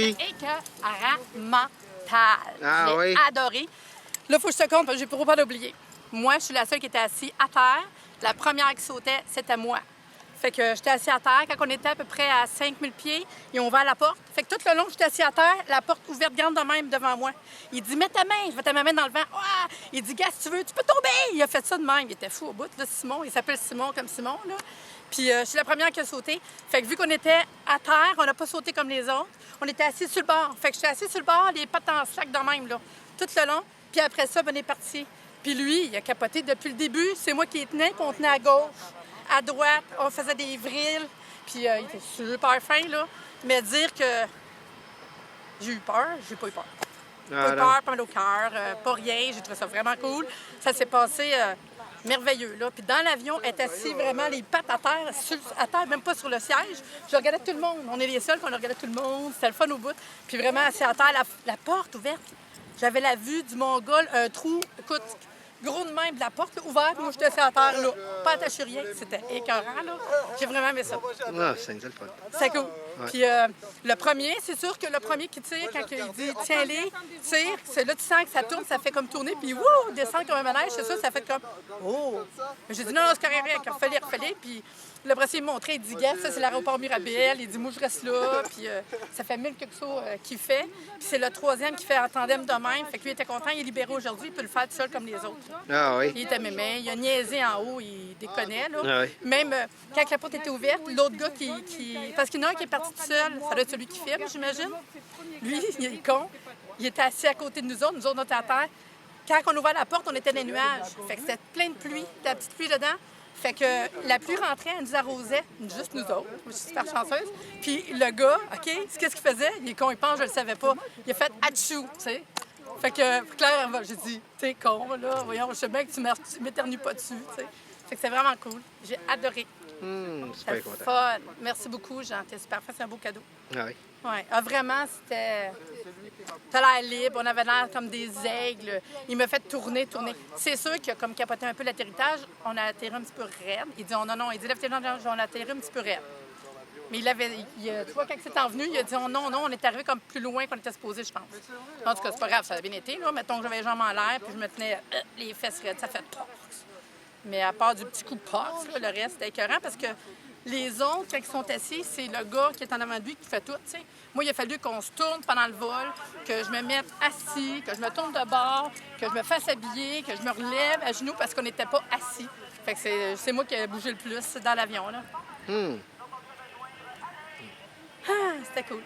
Puis? Écœurant mental. Ah J'ai oui? adoré. Là, il faut que je te compte, parce que j'ai pour pas d'oublier. Moi, je suis la seule qui était assise à terre. La première qui sautait, c'était moi. Fait que j'étais assise à terre. Quand on était à peu près à 5000 pieds, ils ont ouvert la porte. Fait que tout le long, j'étais assise à terre, la porte ouverte grande de même devant moi. Il dit, mets ta main, je vais te mettre ma main dans le vent. Ah! Il dit, gars, si tu veux, tu peux tomber. Il a fait ça de même. Il était fou au bout, là, Simon. Il s'appelle Simon comme Simon, là. Puis je suis la première qui a sauté. Fait que vu qu'on était à terre, on n'a pas sauté comme les autres. On était assis sur le bord. Fait que j'étais assise sur le bord, les pattes en slack de même, là, tout le long. Puis après ça, on est parti. Puis lui, il a capoté depuis le début. C'est moi qui les tenais, puis on tenait à gauche, à droite. On faisait des vrilles. Puis il était super fin, là. Mais dire que j'ai eu peur, j'ai pas eu peur. Pas eu peur, pas mal au cœur, pas rien. J'ai trouvé ça vraiment cool. Ça s'est passé merveilleux, là. Puis dans l'avion, elle était assise vraiment les pattes à terre, même pas sur le siège. Je regardais tout le monde. On est les seuls qu'on regardait tout le monde. C'était le fun au bout. Puis vraiment assis à terre, la porte ouverte. J'avais la vue du Mongol, un trou, écoute, gros de même, la porte ouverte, moi j'étais assis à terre, là, pas attaché rien, c'était écœurant, là. J'ai vraiment aimé ça. Ah, c'est le fun. C'est cool. Ouais. Puis le premier, c'est sûr que le premier qui tire, quand il dit « tiens-les, tire », c'est là tu sens que ça tourne, ça fait comme tourner, puis wouh, descendre comme un manège, c'est ça, ça fait comme « oh ». J'ai dit « non, non, c'est correct, refais-les », puis le brassier il me montrait, il dit « gars, ça c'est l'aéroport Mirabel », il dit « moi je reste là », puis ça fait 1000 quelque chose qu'il fait, puis c'est le troisième qui fait en tandem de même, fait que lui était content, il est libéré aujourd'hui, il peut le faire tout seul comme les autres. Ah oui? Il était mémé, il a niaisé en haut, il déconnait, là. Ah oui. Même quand la porte était ouverte, l'autre gars qui... Parce qu'il y en a un qui est parti tout seul, ça doit être celui qui filme, j'imagine. Lui, il est con, il était assis à côté de nous autres on était à terre. Quand on ouvrait la porte, on était dans les nuages, fait que c'était plein de pluie, de la petite pluie dedans. Fait que la pluie rentrait, elle nous arrosait, juste nous autres. Je suis super chanceuse. Puis le gars, OK, qu'est-ce qu'il faisait? Il est con, il pense, je le savais pas. Il a fait « atchou », tu sais. Fait que Claire, j'ai dit « t'es con, là, voyons, je sais bien que tu m'éternues pas dessus », tu sais. Fait que c'est vraiment cool. J'ai adoré. Super content. Fun. Merci beaucoup, Jean. T'es super fin, c'est un beau cadeau. Ah oui? Oui. Ah, vraiment, c'était... T'as l'air libre, on avait l'air comme des aigles. Il m'a fait tourner. C'est sûr qu'il a comme capoté un peu l'atterrissage. On a atterri un petit peu raide. Il dit, oh, non. Il dit, lève-toi, on a atterri un petit peu raide. Mais tu vois, quand c'est envenu, il a dit, oh, non, on est arrivé comme plus loin qu'on était supposé, je pense. En tout cas, c'est pas grave, ça a bien été, là. Mettons que j'avais les jambes en l'air, puis je me tenais les fesses raides, ça fait pox. Mais à part du petit coup de pox, le reste, c'était écœurant parce que les autres, quand ils sont assis, c'est le gars qui est en avant de lui qui fait tout, tu sais. Moi, il a fallu qu'on se tourne pendant le vol, que je me mette assis, que je me tourne de bord, que je me fasse habiller, que je me relève à genoux parce qu'on n'était pas assis. Fait que c'est moi qui ai bougé le plus dans l'avion, là. Ah, c'était cool.